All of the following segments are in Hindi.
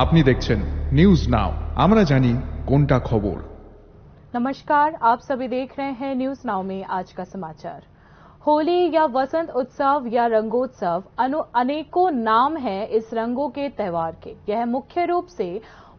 আপনি দেখছেন নিউজ নাও, আমরা জানি কোনটা খবর। नमस्कार, आप सभी देख रहे हैं न्यूज नाउ में आज का समाचार। होली या वसंत उत्सव या रंगोत्सव अनेकों नाम हैं इस रंगों के त्योहार के। यह मुख्य रूप से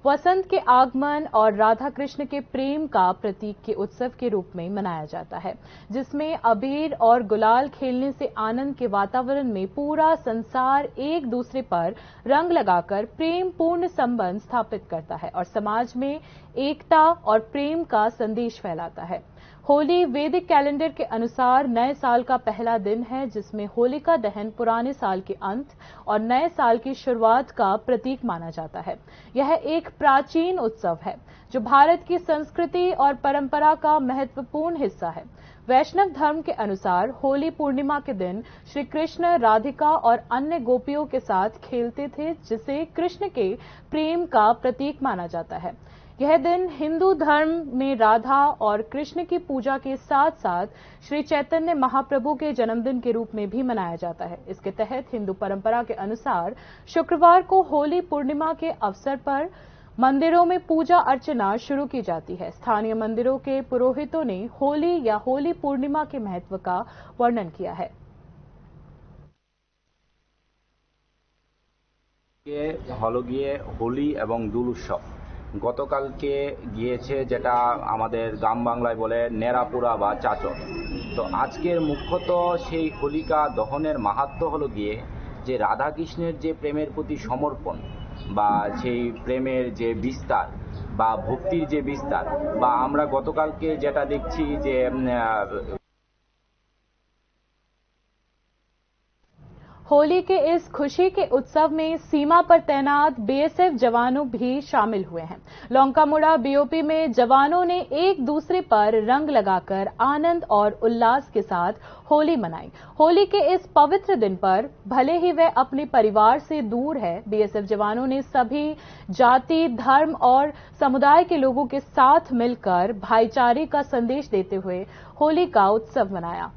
वसंत के आगमन और राधा कृष्ण के प्रेम का प्रतीक के उत्सव के रूप में मनाया जाता है, जिसमें अबीर और गुलाल खेलने से आनंद के वातावरण में पूरा संसार एक दूसरे पर रंग लगाकर प्रेम पूर्ण संबंध स्थापित करता है और समाज में एकता और प्रेम का संदेश फैलाता है। होली वैदिक कैलेंडर के अनुसार नए साल का पहला दिन है, जिसमें होलिका दहन पुराने साल के अंत और नए साल की शुरुआत का प्रतीक माना जाता है। यह एक प्राचीन उत्सव है जो भारत की संस्कृति और परंपरा का महत्वपूर्ण हिस्सा है। वैष्णव धर्म के अनुसार होली पूर्णिमा के दिन श्री कृष्ण राधिका और अन्य गोपियों के साथ खेलते थे, जिसे कृष्ण के प्रेम का प्रतीक माना जाता है। यह दिन हिंदू धर्म में राधा और कृष्ण की पूजा के साथ साथ श्री चैतन्य महाप्रभु के जन्मदिन के रूप में भी मनाया जाता है। इसके तहत हिंदू परंपरा के अनुसार शुक्रवार को होली पूर्णिमा के अवसर पर मंदिरों में पूजा अर्चना शुरू की जाती है। स्थानीय मंदिरों के पुरोहितों ने होली या होली पूर्णिमा के महत्व का वर्णन किया है। হলো গিয়ে হোলি এবং দোল উৎসব গতকালকে গিয়েছে, যেটা আমাদের গ্রাম বাংলায় বলে নেড়াপুরা বা চাচর। তো আজকের মুখ্যত সেই হোলিকা দহনের মাহাত্ম্য হলো গিয়ে যে রাধাকৃষ্ণের যে প্রেমের প্রতি সমর্পণ বা সেই প্রেমের যে বিস্তার বা ভক্তির যে বিস্তার, বা আমরা গতকালকে যেটা দেখছি যে होली के इस खुशी के उत्सव में सीमा पर तैनात बीएसएफ जवानों भी शामिल हुए हैं। लौंकामुड़ा बीओपी में जवानों ने एक दूसरे पर रंग लगाकर आनंद और उल्लास के साथ होली मनाई। होली के इस पवित्र दिन पर भले ही वे अपने परिवार से दूर है, बीएसएफ जवानों ने सभी जाति, धर्म और समुदाय के लोगों के साथ मिलकर भाईचारे का संदेश देते हुए होली का उत्सव मनाया।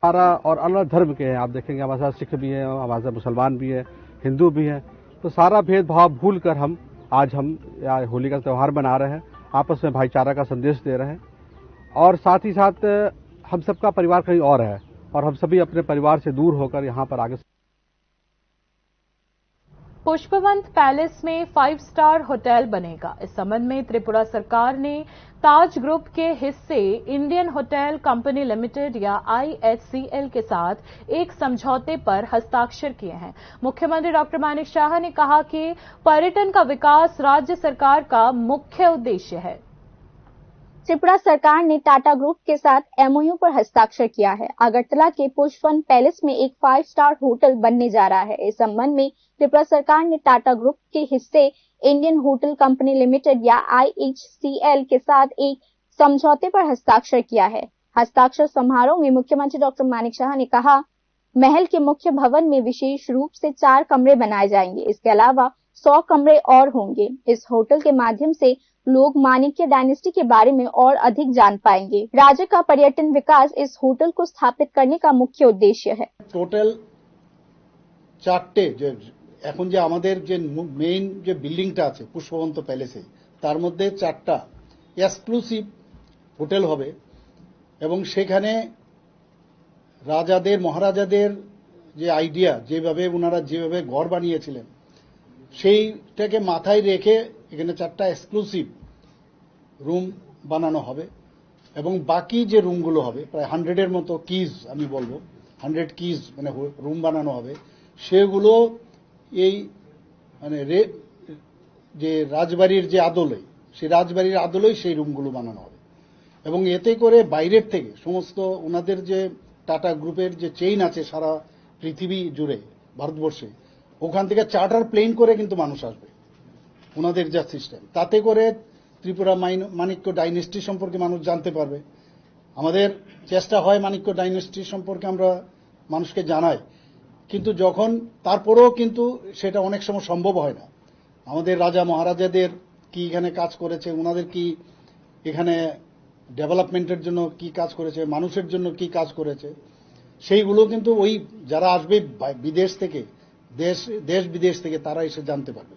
हमारा और अलग धर्म के हैं, आप देखेंगे हमारे साथ सिख भी हैं, हमारे साथ मुसलमान भी हैं, हिंदू भी हैं। तो सारा भेदभाव भूल कर हम होली का त्यौहार मना रहे हैं, आपस में भाईचारा का संदेश दे रहे हैं। और साथ ही साथ हम सबका परिवार कहीं और है और हम सभी अपने परिवार से दूर होकर यहाँ पर आगे। पुष्पवंत पैलेस में 5 स्टार होटल बनेगा। इस संबंध में त्रिपुरा सरकार ने ताज ग्रुप के हिस्से इंडियन होटल कंपनी लिमिटेड या IHCL के साथ एक समझौते पर हस्ताक्षर किए हैं। मुख्यमंत्री डॉक्टर मानिक शाह ने कहा कि पर्यटन का विकास राज्य सरकार का मुख्य उद्देश्य है। त्रिपुरा सरकार ने टाटा ग्रुप के साथ MOU पर हस्ताक्षर किया है। अगरतला के पुष्पवंत पैलेस में एक 5 स्टार होटल बनने जा रहा है। इस संबंध में त्रिपुरा सरकार ने टाटा ग्रुप के हिस्से इंडियन होटल कंपनी लिमिटेड या IHCL के साथ एक समझौते पर हस्ताक्षर किया है। हस्ताक्षर समारोह में मुख्यमंत्री डॉक्टर मानिक शाह ने कहा, महल के मुख्य भवन में विशेष रूप से 4 कमरे बनाए जाएंगे। इसके अलावा 100 कमरे और होंगे। इस होटल के माध्यम से लोग माणिक्य डायनेस्टी के बारे में और अधिक जान पाएंगे। राज्य का पर्यटन विकास इस होटल को स्थापित करने का मुख्य उद्देश्य है। टोटल 4টে এখন যে আমাদের যে মেইন যে বিল্ডিংটা আছে পুষ্পবন্ত প্যালেসে, তার মধ্যে 4টা এক্সক্লুসিভ হোটেল হবে এবং সেখানে রাজাদের মহারাজাদের যে আইডিয়া, ওনারা যেভাবে ঘর বানিয়েছিলেন সেইটাকে মাথায় রেখে এখানে 4টা এক্সক্লুসিভ রুম বানানো হবে এবং বাকি যে রুমগুলো হবে প্রায় 100-এর মতো কিজ, আমি বলবো 100 কিজ মানে রুম বানানো হবে, সেগুলো এই মানে যে রাজবাড়ির যে আদলে, সেই রাজবাড়ির আদলেই সেই রুমগুলো বানানো হবে এবং এতে করে বাইরের থেকে সমস্ত ওনাদের যে টাটা গ্রুপের যে চেইন আছে সারা পৃথিবী জুড়ে ভারতবর্ষে, ওখান থেকে চার্টার প্লেন করে কিন্তু মানুষ আসবে ওনাদের যা সিস্টেম, তাতে করে ত্রিপুরা মাণিক্য ডাইনেস্টি সম্পর্কে মানুষ জানতে পারবে। আমাদের চেষ্টা হয় মাণিক্য ডাইনেস্টি সম্পর্কে আমরা মানুষকে জানাই, কিন্তু যখন তারপরেও কিন্তু সেটা অনেক সময় সম্ভব হয় না। আমাদের রাজা মহারাজাদের কি এখানে কাজ করেছে, ওনাদের কি এখানে ডেভেলপমেন্টের জন্য কি কাজ করেছে, মানুষের জন্য কি কাজ করেছে, সেইগুলো কিন্তু ওই যারা আসবে বিদেশ থেকে দেশ বিদেশ থেকে তারা এসে জানতে পারবে।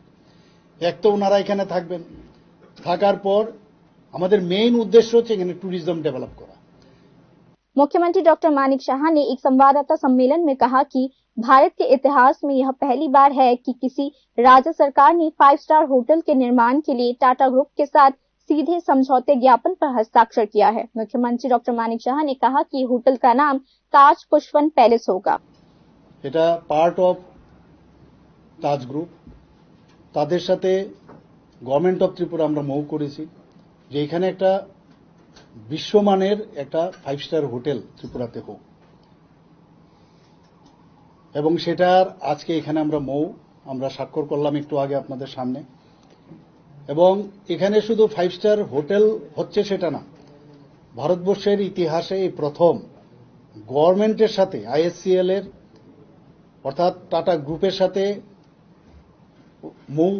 এক তো ওনারা এখানে থাকবেন, থাকার পর আমাদের মেইন উদ্দেশ্য হচ্ছে এখানে टूरिज्म डेवलप करा। मुख्यमंत्री डॉक्टर मानिक शाह ने एक संवाददाता सम्मेलन में कहा कि भारत के इतिहास में यह पहली बार है कि किसी राज्य सरकार ने 5 स्टार होटल के निर्माण के लिए टाटा ग्रुप के साथ सीधे समझौते ज्ञापन पर हस्ताक्षर किया है। मुख्यमंत्री डॉक्टर मानिक शाह ने कहा कि होटल का नाम ताज पुष्पवन पैलेस होगा। এটা পার্ট অফ তাজ গ্রুপ, তাদের সাথে গভর্নমেন্ট অফ ত্রিপুরা আমরা মৌ করেছি যে এখানে একটা বিশ্বমানের একটা 5 স্টার হোটেল ত্রিপুরাতে হোক, এবং সেটার আজকে এখানে আমরা স্বাক্ষর করলাম একটু আগে আপনাদের সামনে। এবং এখানে শুধু 5 স্টার হোটেল হচ্ছে সেটা না, ভারতবর্ষের ইতিহাসে এই প্রথম গভর্নমেন্টের সাথে আইএসসিএল এর অর্থাৎ টাটা গ্রুপের সাথে মৌ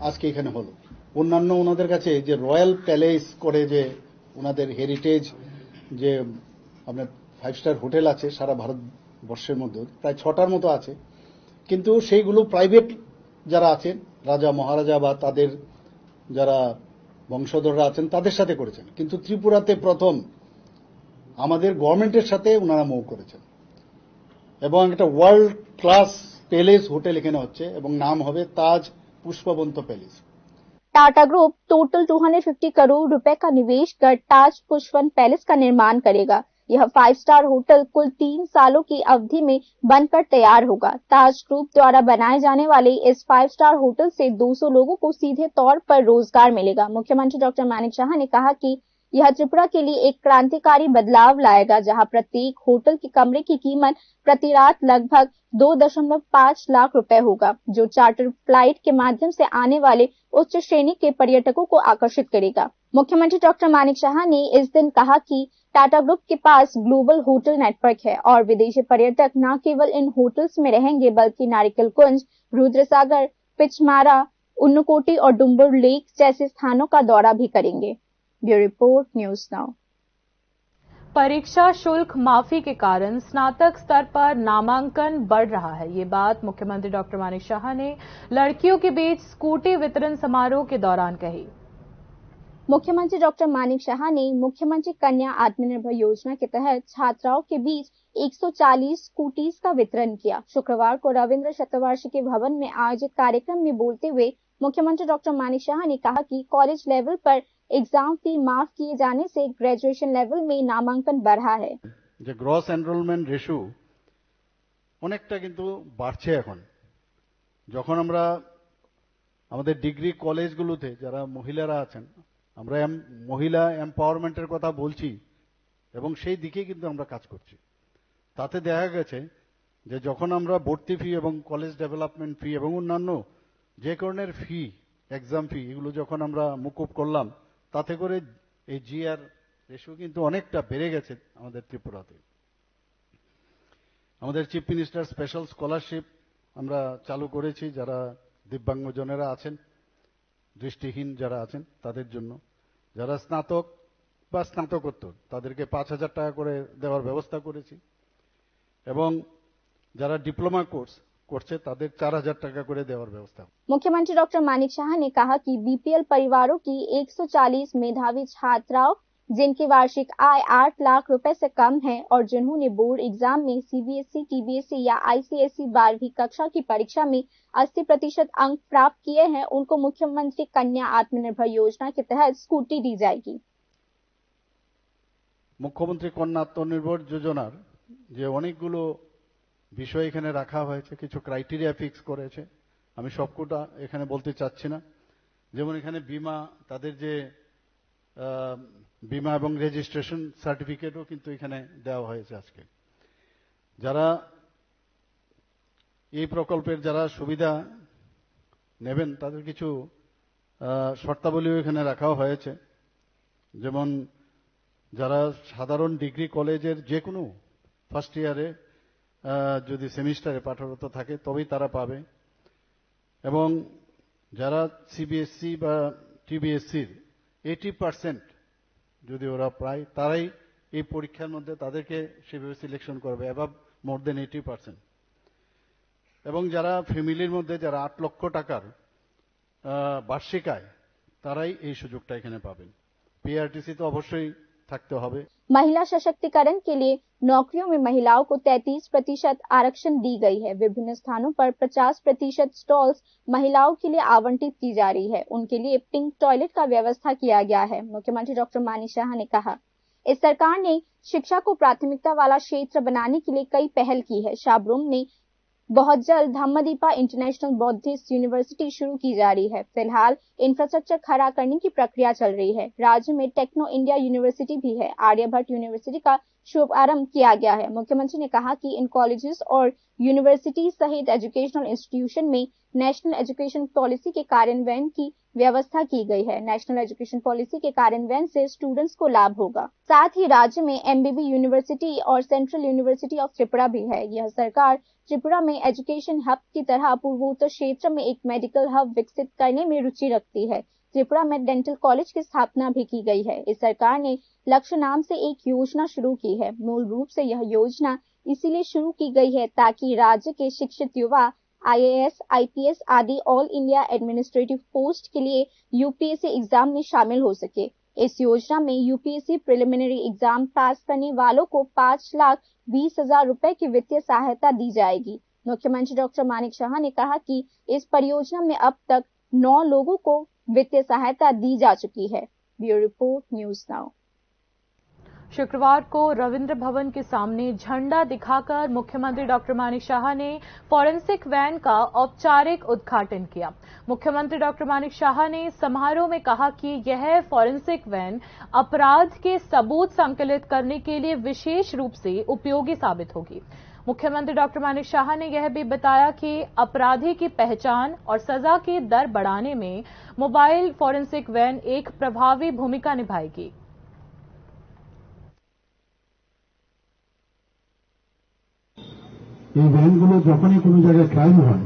আজকে এখানে হলো। অন্যান্য ওনাদের কাছে যে রয়্যাল প্যালেস করে যে ওনাদের হেরিটেজ যে আপনার 5 স্টার হোটেল আছে সারা ভারতবর্ষের মধ্যে প্রায় 6টার মতো আছে, কিন্তু সেইগুলো প্রাইভেট যারা আছেন রাজা মহারাজা বা তাদের যারা বংশধররা আছেন তাদের সাথে করেছেন, কিন্তু ত্রিপুরাতে প্রথম আমাদের গভর্নমেন্টের সাথে ওনারা মৌ করেছেন। এবং একটা ওয়ার্ল্ড ক্লাস প্যালেস হোটেল এখানে হচ্ছে এবং নাম হবে Taj Pushpavant palace. Tata group total 250 crore रुपए का निवेश कर ताज पुष्पवन पैलेस का निर्माण करेगा। यह 5 स्टार होटल कुल 3 सालों की अवधि में बनकर तैयार होगा। ताज ग्रुप द्वारा बनाए जाने वाले इस 5 स्टार होटल से 200 लोगों को सीधे तौर पर रोजगार मिलेगा। मुख्यमंत्री डॉक्टर मानिक शाह ने कहा कि यह त्रिपुरा के लिए एक क्रांतिकारी बदलाव लाएगा, जहां प्रत्येक होटल के कमरे की कीमत प्रति रात लगभग 2.5 लाख रुपए होगा, जो चार्टर फ्लाइट के माध्यम से आने वाले उच्च श्रेणी के पर्यटकों को आकर्षित करेगा। मुख्यमंत्री डॉक्टर मानिक शाह ने इस दिन कहा कि टाटा ग्रुप के पास ग्लोबल होटल नेटवर्क है और विदेशी पर्यटक न केवल इन होटल्स में रहेंगे बल्कि नारिकल कुंज, रुद्रसागर, पिचमारा, उन्नकोटी और डुम्बर लेक जैसे स्थानों का दौरा भी करेंगे। Bureau report, news now. परीक्षा शुल्क माफी के कारण स्नातक स्तर पर नामांकन बढ़ रहा है। ये बात मुख्यमंत्री डॉक्टर मानिक शाह ने लड़कियों के बीच स्कूटी वितरण समारोह के दौरान कही। मुख्यमंत्री डॉक्टर मानिक शाह ने मुख्यमंत्री कन्या आत्मनिर्भर योजना के तहत छात्राओं के बीच 140 स्कूटीज का वितरण किया। शुक्रवार को रविंद्र शतवार्षिकी भवन में आयोजित कार्यक्रम में बोलते हुए मुख्यमंत्री डॉक्टर मानिक शाह ने कहा कि कॉलेज लेवल पर एग्जाम फी माफ किए जाने से ग्रेजुएशन लेवल में नामांकन बढ़ा है। যে গ্রস এনরোলমেন্ট রেশিও অনেকটা কিন্তু বাড়ছে এখন। যখন আমরা আমাদের ডিগ্রি কলেজগুলোতে যারা মহিলারা আছেন আমরা মহিলা এম্পাওয়ারমেন্টের কথা বলছি এবং সেই দিকে কিন্তু আমরা কাজ করছি। তাতে দেখা গেছে যে যখন আমরা ভর্তি ফি এবং কলেজ ডেভেলপমেন্ট ফি এবং অন্যান্য যে ধরনের ফি এক্সাম ফি এগুলো যখন আমরা মুকুব করলাম তাতে করে এই জিআর রেশিও কিন্তু অনেকটা বেড়ে গেছে আমাদের ত্রিপুরাতে। আমাদের চিফ মিনিস্টার স্পেশাল স্কলারশিপ আমরা চালু করেছি যারা দিব্যাঙ্গজনেরা আছেন, দৃষ্টিহীন যারা আছেন তাদের জন্য, যারা স্নাতক বা স্নাতকোত্তর তাদেরকে 5,000 টাকা করে দেওয়ার ব্যবস্থা করেছি এবং যারা ডিপ্লোমা কোর্স করছে তাদের 4,000 টাকা করে দেওয়ার ব্যবস্থা। मुख्यमंत्री डॉक्टर मानिक शाह ने कहा कि बीपीएल परिवारों की 140 मेधावी छात्राओं जिनकी वार्षिक आय 8 लाख रुपए से कम है और जिन्होंने बोर्ड एग्जाम में सीबीएसई, टीबीएसई या आईसीएसई 12वीं कक्षा की परीक्षा में 80% अंक प्राप्त किए हैं, उनको मुख्यमंत्री कन्या आत्मनिर्भर योजना के तहत स्कूटी दी जाएगी। মুখ্যমন্ত্রী কন্যা আত্মনির্ভর যোজনার যে অনেকগুলো বিষয় এখানে রাখা হয়েছে, কিছু ক্রাইটেরিয়া ফিক্স করেছে, আমি সবকটা এখানে বলতে চাচ্ছি না। যেমন এখানে বীমা, তাদের যে বীমা এবং রেজিস্ট্রেশন সার্টিফিকেটও কিন্তু এখানে দেওয়া হয়েছে আজকে। যারা এই প্রকল্পের যারা সুবিধা নেবেন তাদের কিছু শর্তাবলীও এখানে রাখা হয়েছে। যেমন যারা সাধারণ ডিগ্রি কলেজের যে কোনো ফার্স্ট ইয়ারে যদি সেমিস্টারে পাঠরত থাকে তবেই তারা পাবে, এবং যারা সিবিএসসি বা টিবিএসসির 80% যদি ওরা পায় তারাই এই পরীক্ষার মধ্যে তাদেরকে সেভাবে সিলেকশন করবে, অ্যাবাভ মোর দেন 80%। এবং যারা ফ্যামিলির মধ্যে যারা 8 লক্ষ টাকার বার্ষিক आय তারাই এই সুযোগটা এখানে পাবেন। পিআরটিসি তো অবশ্যই থাকতে হবে। महिला सशक्तिकरण के लिए नौकरियों में महिलाओं को 33% आरक्षण दी गई है। विभिन्न स्थानों पर 50% स्टॉल्स महिलाओं के लिए आवंटित की जा रही है। उनके लिए पिंक टॉयलेट का व्यवस्था किया गया है। मुख्यमंत्री डॉक्टर मानिक शाह ने कहा, इस सरकार ने शिक्षा को प्राथमिकता वाला क्षेत्र बनाने के लिए कई पहल की है। शाबरूम ने बहुत जल्द धम्मदीपा इंटरनेशनल बौद्धिस्ट यूनिवर्सिटी शुरू की जा रही है। फिलहाल इंफ्रास्ट्रक्चर खड़ा करने की प्रक्रिया चल रही है। राज्य में टेक्नो इंडिया यूनिवर्सिटी भी है। आर्यभट्ट यूनिवर्सिटी का शुभारंभ किया गया है। मुख्यमंत्री ने कहा कि इन कॉलेजेस और यूनिवर्सिटी सहित एजुकेशनल इंस्टीट्यूशन में नेशनल एजुकेशन पॉलिसी के कार्यान्वयन की व्यवस्था की गई है। नेशनल एजुकेशन पॉलिसी के कार्यान्वयन से स्टूडेंट्स को लाभ होगा। साथ ही राज्य में एमबीबी यूनिवर्सिटी और सेंट्रल यूनिवर्सिटी ऑफ त्रिपुरा भी है। यह सरकार त्रिपुरा में एजुकेशन हब की तरह पूर्वोत्तर क्षेत्र में एक मेडिकल हब विकसित करने में रुचि रखती है। त्रिपुरा में डेंटल कॉलेज की स्थापना भी की गई है। इस सरकार ने लक्ष्य नाम से एक योजना शुरू की है। मूल रूप से यह योजना इसीलिए शुरू की गई है ताकि राज्य के शिक्षित युवा आईएएस, आईपीएस आदि ऑल इंडिया एडमिनिस्ट्रेटिव पोस्ट के लिए यूपीएससी एग्जाम में शामिल हो सके। इस योजना में यूपीएससी प्रिलिमिनरी एग्जाम पास करने वालों को 5,20,000 रुपए की वित्तीय सहायता दी जाएगी। मुख्यमंत्री डॉक्टर मानिक शाह ने कहा कि इस परियोजना में अब तक 9 लोगों को वित्तीय सहायता दी जा चुकी है। Bureau report, news now. शुक्रवार को रविंद्र भवन के सामने झंडा दिखाकर मुख्यमंत्री डॉक्टर मानिक शाह ने फॉरेंसिक वैन का औपचारिक उद्घाटन किया। मुख्यमंत्री डॉक्टर मानिक शाह ने समारोह में कहा कि यह फॉरेंसिक वैन अपराध के सबूत संकलित करने के लिए विशेष रूप से उपयोगी साबित होगी। मुख्यमंत्री डॉक्टर मानिक शाह ने यह भी बताया कि अपराधी की पहचान और सजा की दर बढ़ाने में मोबाइल फॉरेंसिक वैन एक प्रभावी भूमिका निभाएगी। এই ভ্যানগুলো যখনই কোনো জায়গায় ক্রাইম হয়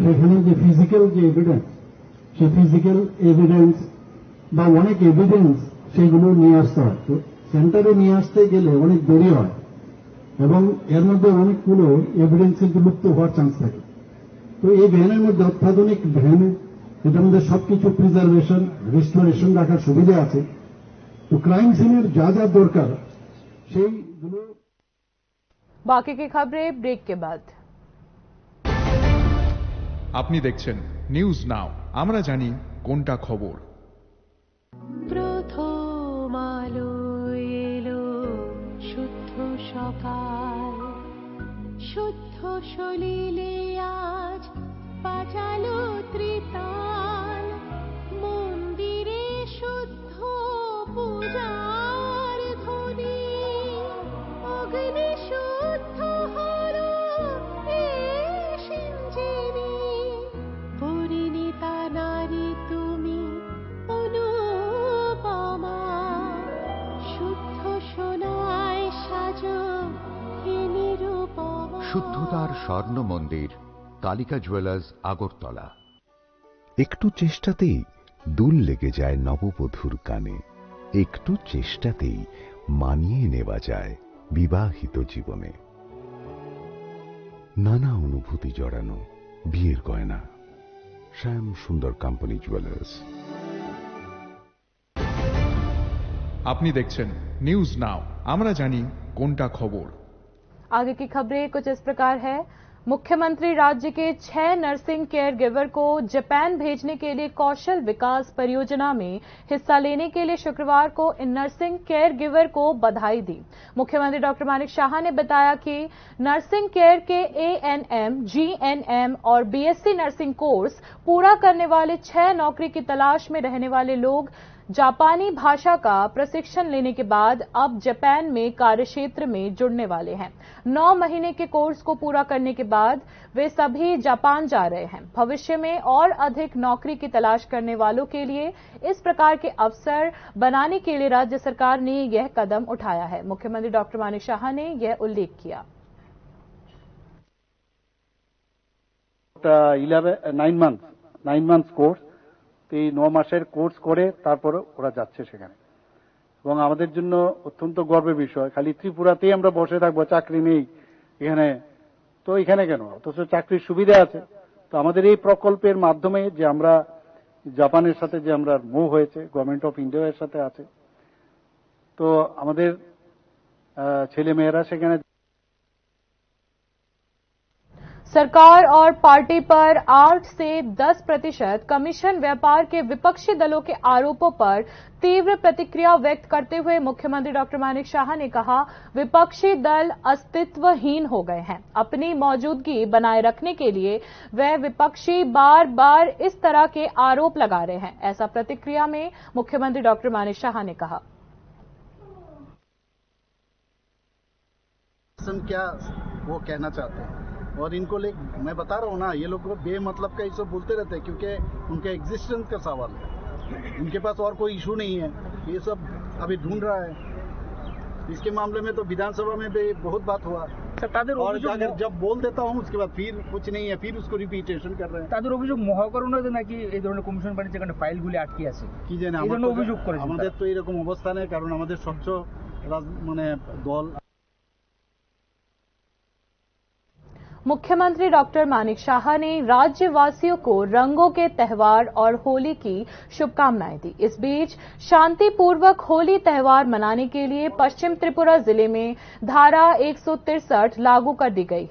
সেখানে যে ফিজিক্যাল যে এভিডেন্স সেই ফিজিক্যাল এভিডেন্স বা অনেক এভিডেন্স সেগুলো নিয়ে আসতে হয়। তো সেন্টারে নিয়ে আসতে গেলে অনেক দেরি হয় এবং এর মধ্যে অনেকগুলো এভিডেন্স কিন্তু লুপ্ত হওয়ার চান্স থাকে। তো এই ভ্যানের মধ্যে অত্যাধুনিক ভ্যান, এটার মধ্যে সবকিছু প্রিজার্ভেশন, রেস্টোরেশন রাখার সুবিধা আছে। তো ক্রাইম সিনের যা যা দরকার সেইগুলো। बाकी की खबरें ब्रेक के बाद। আপনি দেখছেন নিউজ নাও, আমরা জানি কোনটা খবর। প্রথম আলো এলো শুদ্ধ সকাল, শুদ্ধ সলিলে আজ বাজালো ত্রিতাল, মন্দিরে শুদ্ধ পূজার ধ্বনি, অগ্নি শুদ্ধ হলো সিঞ্জিনী, পরিণীতা নারী তুমি অনুপমা, শুদ্ধ সোনায় সাজো হে নিরুপমা। শুদ্ধতার স্বর্ণ মন্দির, কালিকা জুয়েলার্স, আগরতলা। একটু চেষ্টাতেই দুল লেগে যায় নববধূর কানে, একটু চেষ্টাতেই মানিয়ে নেওয়া যায় বিবাহিত জীবনে। নানা অনুভূতি জড়ানো বিয়ের গয়না, শ্যাম সুন্দর কোম্পানি জুয়েলার্স। আপনি দেখছেন নিউজ নাও, আমরা জানি কোনটা খবর। आगे की खबरें कुछ इस प्रकार है। मुख्यमंत्री राज्य के 6 नर्सिंग केयर गिवर को जापान भेजने के लिए कौशल विकास परियोजना में हिस्सा लेने के लिए शुक्रवार को इन नर्सिंग केयर गिवर को बधाई दी। मुख्यमंत्री डॉक्टर मानिक शाह ने बताया कि नर्सिंग केयर के ANM, GNM और BSc नर्सिंग कोर्स पूरा करने वाले 6 नौकरी की तलाश में रहने वाले लोग जापानी भाषा का प्रशिक्षण लेने के बाद अब जापान में कार्यक्षेत्र में जुड़ने वाले हैं। 9 महीने के कोर्स को पूरा करने के बाद वे सभी जापान जा रहे हैं। भविष्य में और अधिक नौकरी की तलाश करने वालों के लिए इस प्रकार के अवसर बनाने के लिए राज्य सरकार ने यह कदम उठाया है। मुख्यमंत्री डॉक्टर मानिक शाह ने यह उल्लेख किया। 9 months কোর্স, এই 9 মাসের কোর্স করে তারপর ওরা যাচ্ছে সেখানে, এবং আমাদের জন্য অত্যন্ত গর্বের বিষয়। খালি ত্রিপুরাতেই আমরা বসে থাকবো, চাকরি নেই, এখানে তো এখানে কেন, অথচ চাকরির সুবিধা আছে। তো আমাদের এই প্রকল্পের মাধ্যমে যে আমরা জাপানের সাথে যে আমরা মুভ হয়েছে, গভর্নমেন্ট অফ ইন্ডিয়ার সাথে আছে, তো আমাদের ছেলে মেয়েরা সেখানে। सरकार और पार्टी पर 8 से 10% कमीशन व्यापार के विपक्षी दलों के आरोपों पर तीव्र प्रतिक्रिया व्यक्त करते हुए मुख्यमंत्री डॉक्टर मानिक शाह ने कहा, विपक्षी दल अस्तित्वहीन हो गए हैं। अपनी मौजूदगी बनाए रखने के लिए वह विपक्षी बार बार इस तरह के आरोप लगा रहे हैं। ऐसा प्रतिक्रिया में मुख्यमंत्री डॉक्टर मानिक शाह ने कहा। क्या वो कहना चाहते हैं और इनको मैं बता रहा हूँ ना, ये लोग बेमतलब का ये सब बोलते रहते हैं क्योंकि उनके एग्जिस्टेंस का सवाल है, उनके पास और कोई इशू नहीं है। ये सब अभी ढूंढ रहा है। इसके मामले में तो विधानसभा में भी बहुत बात हुआ और अगर जब बोल देता हूँ उसके बाद फिर कुछ नहीं है, फिर उसको रिपीटेशन कर रहे हैं। তাদের অভিযোগ মহাকরণে নাকি এই ধরনের কমিশন বানিয়ে যেখানে ফাইলগুলি আটকে আছে কি জানে, অভিযোগ করেছে। আমাদের তো এরকম অবস্থা নেই, কারণ আমাদের স্বচ্ছ দল। मुख्यमंत्री डॉक्टर मानिक शाह ने राज्यवासियों को रंगों के त्योहार और होली की शुभकामनाएं दी। इस बीच शांतिपूर्वक होली त्योहार मनाने के लिए पश्चिम त्रिपुरा जिले में धारा 163 लागू कर दी गई।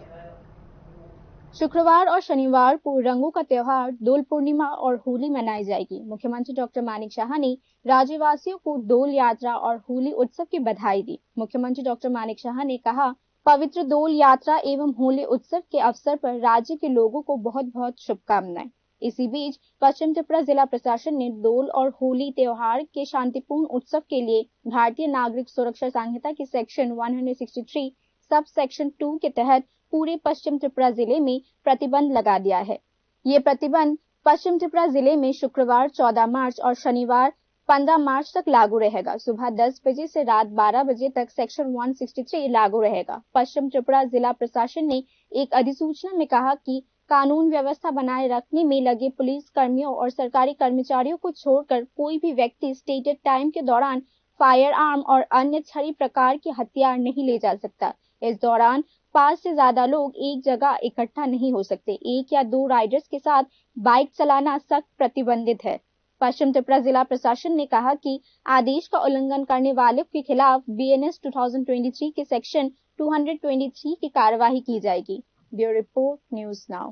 शुक्रवार और शनिवार को रंगों का त्योहार दोल पूर्णिमा और होली मनाई जाएगी। मुख्यमंत्री डॉक्टर मानिक शाह ने राज्यवासियों को दोल यात्रा और होली उत्सव की बधाई दी। मुख्यमंत्री डॉक्टर मानिक शाह ने कहा, पवित्र दोल यात्रा एवं होली उत्सव के अवसर पर राज्य के लोगों को बहुत बहुत शुभकामनाएं। इसी बीच पश्चिम त्रिपुरा जिला प्रशासन ने दोल और होली त्योहार के शांतिपूर्ण उत्सव के लिए भारतीय नागरिक सुरक्षा संहिता के सेक्शन 163 सब सेक्शन 2 के तहत पूरे पश्चिम त्रिपुरा जिले में प्रतिबंध लगा दिया है। ये प्रतिबंध पश्चिम त्रिपुरा जिले में शुक्रवार 14 मार्च और शनिवार 15 मार्च तक लागू रहेगा। सुबह 10 बजे से रात 12 बजे तक सेक्शन 163 लागू रहेगा। पश्चिम त्रिपुरा जिला प्रशासन ने एक अधिसूचना में कहा कि कानून व्यवस्था बनाए रखने में लगे पुलिस कर्मियों और सरकारी कर्मचारियों को छोड़कर कोई भी व्यक्ति स्टेटेड टाइम के दौरान फायर आर्म और अन्य छड़ी प्रकार के हथियार नहीं ले जा सकता। इस दौरान 5 से ज्यादा लोग एक जगह इकट्ठा नहीं हो सकते। 1 या 2 राइडर्स के साथ बाइक चलाना सख्त प्रतिबंधित है। पश्चिम त्रिपुरा जिला प्रशासन ने कहा कि आदेश का उल्लंघन करने वालों के खिलाफ BNS 2023 के सेक्शन 223 की कार्यवाही की जाएगी। Bureau report, news now.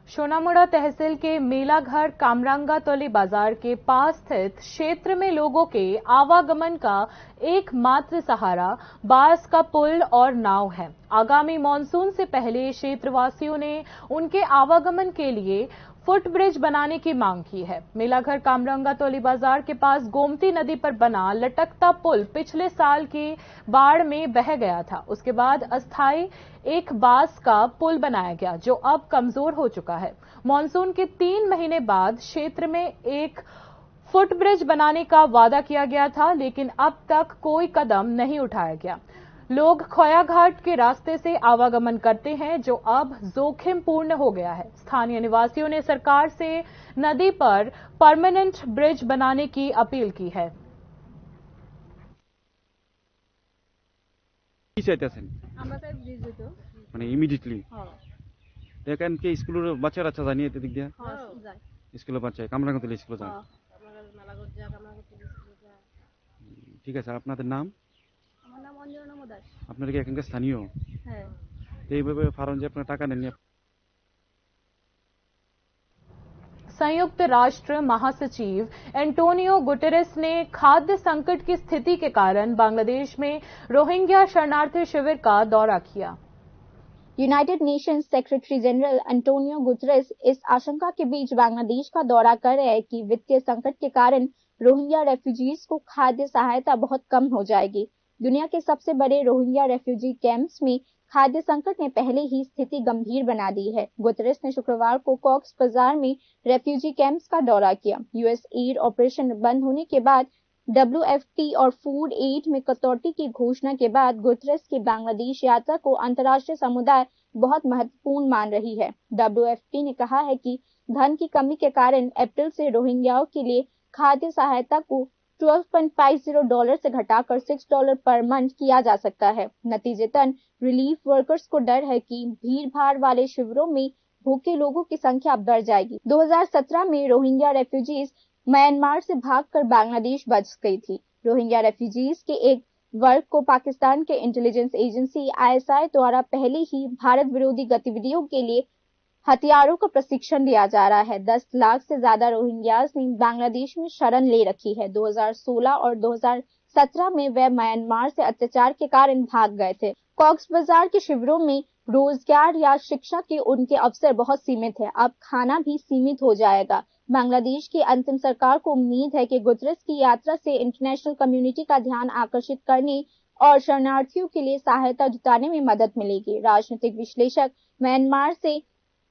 Sonamura तहसील के मेलाघर कामरांगातोली बाजार के पास स्थित क्षेत्र में लोगों के आवागमन का एकमात्र सहारा बांस का पुल और नाव है। आगामी मॉनसून से पहले क्षेत्रवासियों ने उनके आवागमन के लिए फुटब्रिज बनाने की मांग की है। मेलाघर कामरांगातोली बाजार के पास गोमती नदी पर बना लटकता पुल पिछले साल की बाढ़ में बह गया था। उसके बाद अस्थायी एक बांस का पुल बनाया गया जो अब कमजोर हो चुका है। मॉनसून के 3 महीने बाद क्षेत्र में एक फुटब्रिज बनाने का वादा किया गया था, लेकिन अब तक कोई कदम नहीं उठाया गया। लोग खोया घाट के रास्ते से आवागमन करते हैं जो अब जोखिम पूर्ण हो गया है। स्थानीय निवासियों ने सरकार से नदी पर परमानेंट ब्रिज बनाने की अपील की है। ইমিডিয়েটলি দেখেন কি স্কুলের বাচ্চারা আচ্ছা জানিয়ে এদিক দিয়ে স্কুলের বাচ্চা কামরাঙ্গাতলী স্কুলে যায়। ঠিক আছে, আপনাদের নাম? আমার নাম অঞ্জনা মোদাস। আপনারা কি এখানকার স্থানীয়? হ্যাঁ। তো এইভাবে ফার্ম যে আপনারা টাকা নেন। संयुक्त राष्ट्र महासचिव एंटोनियो गुटेरेस ने खाद्य संकट की स्थिति के कारण बांग्लादेश में रोहिंग्या शरणार्थी शिविर का दौरा किया। United Nations secretary general Antonio Guterres इस आशंका के बीच बांग्लादेश का दौरा कर रहे हैं कि वित्तीय संकट के कारण रोहिंग्या रेफ्यूजीज को खाद्य सहायता बहुत कम हो जाएगी। दुनिया के सबसे बड़े रोहिंग्या रेफ्यूजी कैंप्स में खाद्य संकट ने पहले ही स्थिति गंभीर बना दी है। गुतेरेस ने शुक्रवार को कॉक्स बाजार में रेफ्यूजी कैंप्स का दौरा किया। यूएस एड ऑपरेशन बंद होने के बाद WFP और फूड एड में कटौती की घोषणा के बाद गुतेरेस की बांग्लादेश यात्रा को अंतर्राष्ट्रीय समुदाय बहुत महत्वपूर्ण मान रही है। WFP ने कहा है कि धन की कमी के कारण अप्रैल से रोहिंग्याओं के लिए खाद्य सहायता को $12.50 से घटाकर $6 पर मंथ किया जा सकता है। नतीजतन रिलीफ वर्कर्स को डर है कि भीड़ भाड़ वाले शिविरों में भूखे लोगों की संख्या अब बढ़ जाएगी। 2017 में रोहिंग्या रेफ्यूजीज म्यांमार से भागकर बांग्लादेश बच गई थी। रोहिंग्या रेफ्यूजीज के एक वर्ग को पाकिस्तान के इंटेलिजेंस एजेंसी ISI द्वारा पहले ही भारत विरोधी गतिविधियों के लिए हथियारों का प्रशिक्षण दिया जा रहा है। 10 लाख से ज्यादा रोहिंग्यास ने बांग्लादेश में शरण ले रखी है। 2016 और 2017 में वे म्यांमार से अत्याचार के कारण भाग गए थे। कॉक्स बाजार के शिविरों में रोजगार या शिक्षा के उनके अवसर बहुत सीमित है। अब खाना भी सीमित हो जाएगा। बांग्लादेश की अंतिम सरकार को उम्मीद है कि गुतरस की यात्रा से इंटरनेशनल कम्युनिटी का ध्यान आकर्षित करने और शरणार्थियों के लिए सहायता जुटाने में मदद मिलेगी। राजनीतिक विश्लेषक म्यांमार से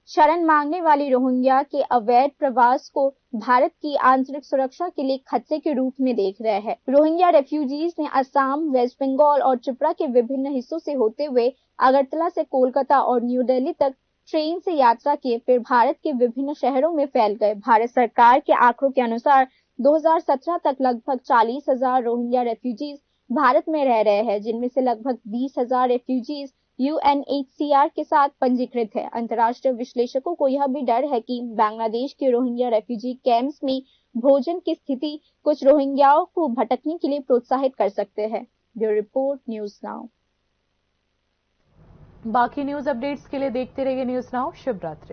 शरण मांगने वाली रोहिंग्या के अवैध प्रवास को भारत की आंतरिक सुरक्षा के लिए खतरे के रूप में देख रहे हैं। रोहिंग्या रेफ्यूजीज ने असम, वेस्ट बंगाल और त्रिपुरा के विभिन्न हिस्सों से होते हुए अगरतला से कोलकाता और न्यू दिल्ली तक ट्रेन से यात्रा किए, फिर भारत के विभिन्न शहरों में फैल गए। भारत सरकार के आंकड़ों के अनुसार 2017 तक लगभग 40,000 रोहिंग्या रेफ्यूजीज भारत में रह रहे हैं, जिनमें से लगभग 20,000 रेफ्यूजीज UNHCR के साथ पंजीकृत है। अंतर्राष्ट्रीय विश्लेषकों को यह भी डर है कि बांग्लादेश के रोहिंग्या रेफ्यूजी कैंप्स में भोजन की स्थिति कुछ रोहिंग्याओं को भटकने के लिए प्रोत्साहित कर सकते हैं। Bureau report, news now. बाकी न्यूज अपडेट्स के लिए देखते रहिए न्यूज नाउ। शुभ रात्रि।